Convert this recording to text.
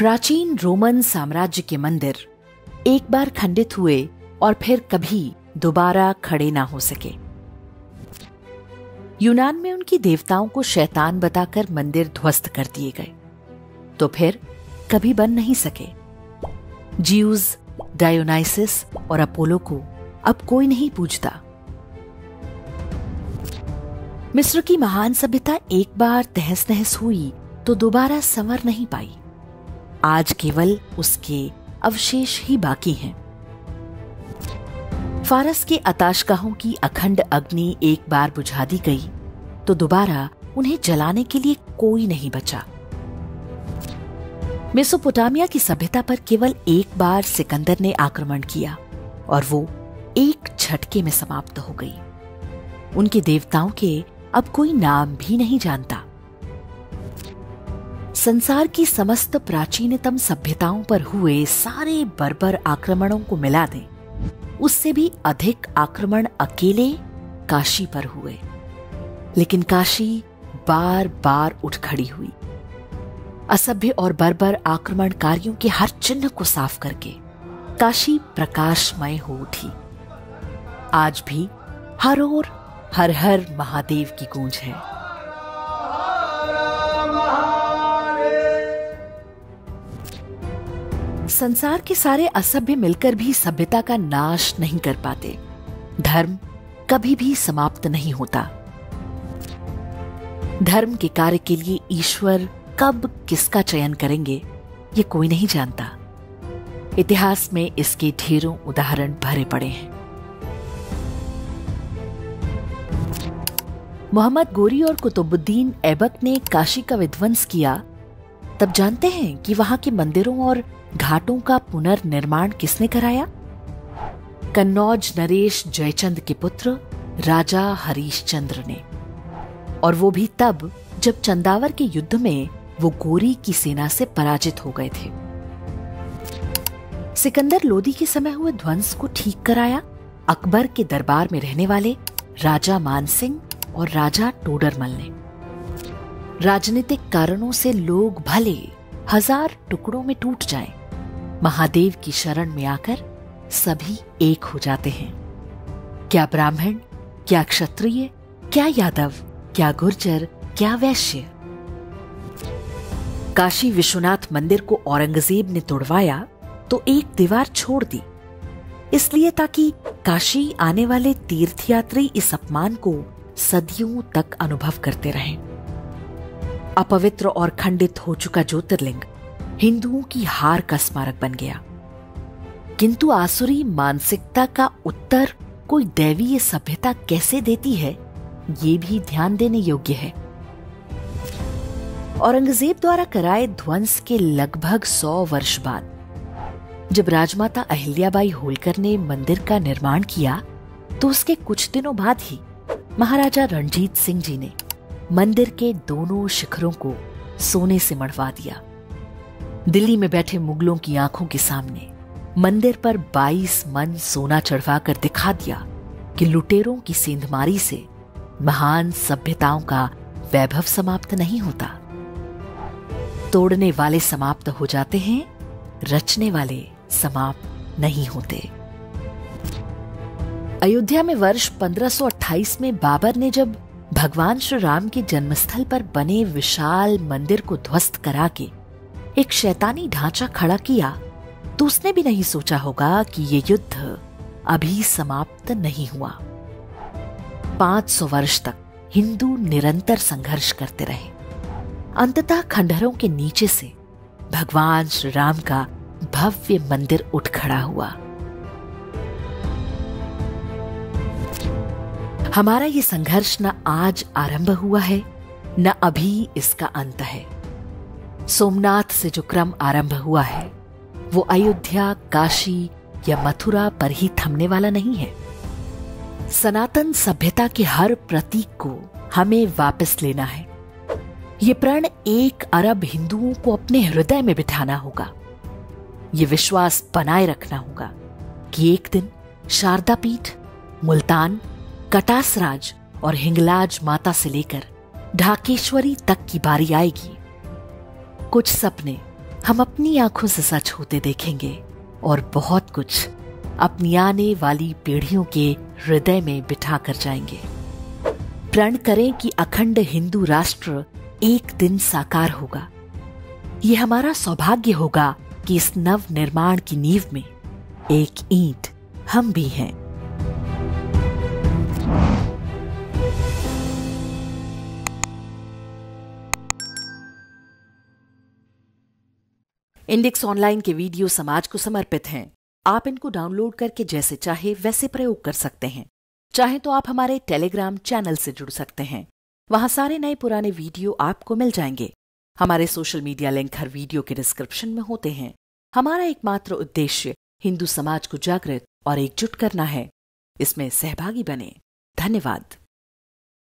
प्राचीन रोमन साम्राज्य के मंदिर एक बार खंडित हुए और फिर कभी दोबारा खड़े ना हो सके। यूनान में उनकी देवताओं को शैतान बताकर मंदिर ध्वस्त कर दिए गए, तो फिर कभी बन नहीं सके। ज्यूज, डायोनाइसिस और अपोलो को अब कोई नहीं पूजता। मिस्र की महान सभ्यता एक बार तहस नहस हुई तो दोबारा संवर नहीं पाई। आज केवल उसके अवशेष ही बाकी हैं। फारस के आताशगाहों की अखंड अग्नि एक बार बुझा दी गई तो दोबारा उन्हें जलाने के लिए कोई नहीं बचा। मेसोपोटामिया की सभ्यता पर केवल एक बार सिकंदर ने आक्रमण किया और वो एक झटके में समाप्त हो गई। उनके देवताओं के अब कोई नाम भी नहीं जानता। संसार की समस्त प्राचीनतम सभ्यताओं पर हुए सारे बर्बर आक्रमणों को मिला दें, उससे भी अधिक आक्रमण अकेले काशी पर हुए। लेकिन काशी बार बार उठ खड़ी हुई। असभ्य और बर्बर आक्रमणकारियों के हर चिन्ह को साफ करके काशी प्रकाशमय हो उठी। आज भी हर ओर हर हर महादेव की गूंज है। संसार के सारे असभ्य मिलकर भी सभ्यता का नाश नहीं कर पाते। धर्म कभी भी समाप्त नहीं होता। धर्म के कार्य के लिए ईश्वर कब किसका चयन करेंगे ये कोई नहीं जानता। इतिहास में इसके ढेरों उदाहरण भरे पड़े हैं। मोहम्मद गोरी और कुतुबुद्दीन ऐबक ने काशी का विध्वंस किया, तब जानते हैं कि वहां के मंदिरों और घाटों का पुनर्निर्माण किसने कराया? कन्नौज नरेश जयचंद के पुत्र राजा हरीशचंद्र ने। और वो भी तब जब चंदावर के युद्ध में वो गोरी की सेना से पराजित हो गए थे। सिकंदर लोदी के समय हुए ध्वंस को ठीक कराया अकबर के दरबार में रहने वाले राजा मानसिंह और राजा टोडरमल ने। राजनीतिक कारणों से लोग भले 1000 टुकड़ों में टूट जाएं, महादेव की शरण में आकर सभी एक हो जाते हैं। क्या ब्राह्मण, क्या क्षत्रिय, क्या यादव, क्या गुर्जर, क्या वैश्य। काशी विश्वनाथ मंदिर को औरंगजेब ने तोड़वाया तो एक दीवार छोड़ दी, इसलिए ताकि काशी आने वाले तीर्थयात्री इस अपमान को सदियों तक अनुभव करते रहें। अपवित्र और खंडित हो चुका ज्योतिर्लिंग हिंदुओं की हार का स्मारक बन गया। किंतु आसुरी मानसिकता का उत्तर कोई दैवीय सभ्यता कैसे देती है, ये भी ध्यान देने योग्य है। औरंगजेब द्वारा कराए ध्वंस के लगभग 100 वर्ष बाद जब राजमाता अहिल्याबाई होलकर ने मंदिर का निर्माण किया, तो उसके कुछ दिनों बाद ही महाराजा रणजीत सिंह जी ने मंदिर के दोनों शिखरों को सोने से मढ़वा दिया। दिल्ली में बैठे मुगलों की आंखों के सामने मंदिर पर 22 मन सोना चढ़वाकर दिखा दिया कि लुटेरों की सेंधमारी से महान सभ्यताओं का वैभव समाप्त नहीं होता। तोड़ने वाले समाप्त हो जाते हैं, रचने वाले समाप्त नहीं होते। अयोध्या में वर्ष 1528 में बाबर ने जब भगवान श्री राम के जन्मस्थल पर बने विशाल मंदिर को ध्वस्त करा के एक शैतानी ढांचा खड़ा किया, तो उसने भी नहीं सोचा होगा कि ये युद्ध अभी समाप्त नहीं हुआ। 500 वर्ष तक हिंदू निरंतर संघर्ष करते रहे। अंततः खंडहरों के नीचे से भगवान श्री राम का भव्य मंदिर उठ खड़ा हुआ। हमारा ये संघर्ष न आज आरंभ हुआ है, न अभी इसका अंत है। सोमनाथ से जो क्रम आरंभ हुआ है वो अयोध्या, काशी या मथुरा पर ही थमने वाला नहीं है। सनातन सभ्यता के हर प्रतीक को हमें वापस लेना है। ये प्रण 1 अरब हिंदुओं को अपने हृदय में बिठाना होगा। ये विश्वास बनाए रखना होगा कि एक दिन शारदा पीठ, मुल्तान, कटासराज और हिंगलाज माता से लेकर ढाकेश्वरी तक की बारी आएगी। कुछ सपने हम अपनी आंखों से सच होते देखेंगे और बहुत कुछ अपनी आने वाली पीढ़ियों के हृदय में बिठा कर जाएंगे। प्रण करें कि अखंड हिंदू राष्ट्र एक दिन साकार होगा। ये हमारा सौभाग्य होगा कि इस नव निर्माण की नींव में एक ईंट हम भी हैं। इंडेक्स ऑनलाइन के वीडियो समाज को समर्पित हैं। आप इनको डाउनलोड करके जैसे चाहे वैसे प्रयोग कर सकते हैं। चाहे तो आप हमारे टेलीग्राम चैनल से जुड़ सकते हैं। वहां सारे नए पुराने वीडियो आपको मिल जाएंगे। हमारे सोशल मीडिया लिंक हर वीडियो के डिस्क्रिप्शन में होते हैं। हमारा एकमात्र उद्देश्य हिंदू समाज को जागृत और एकजुट करना है। इसमें सहभागी बने। धन्यवाद।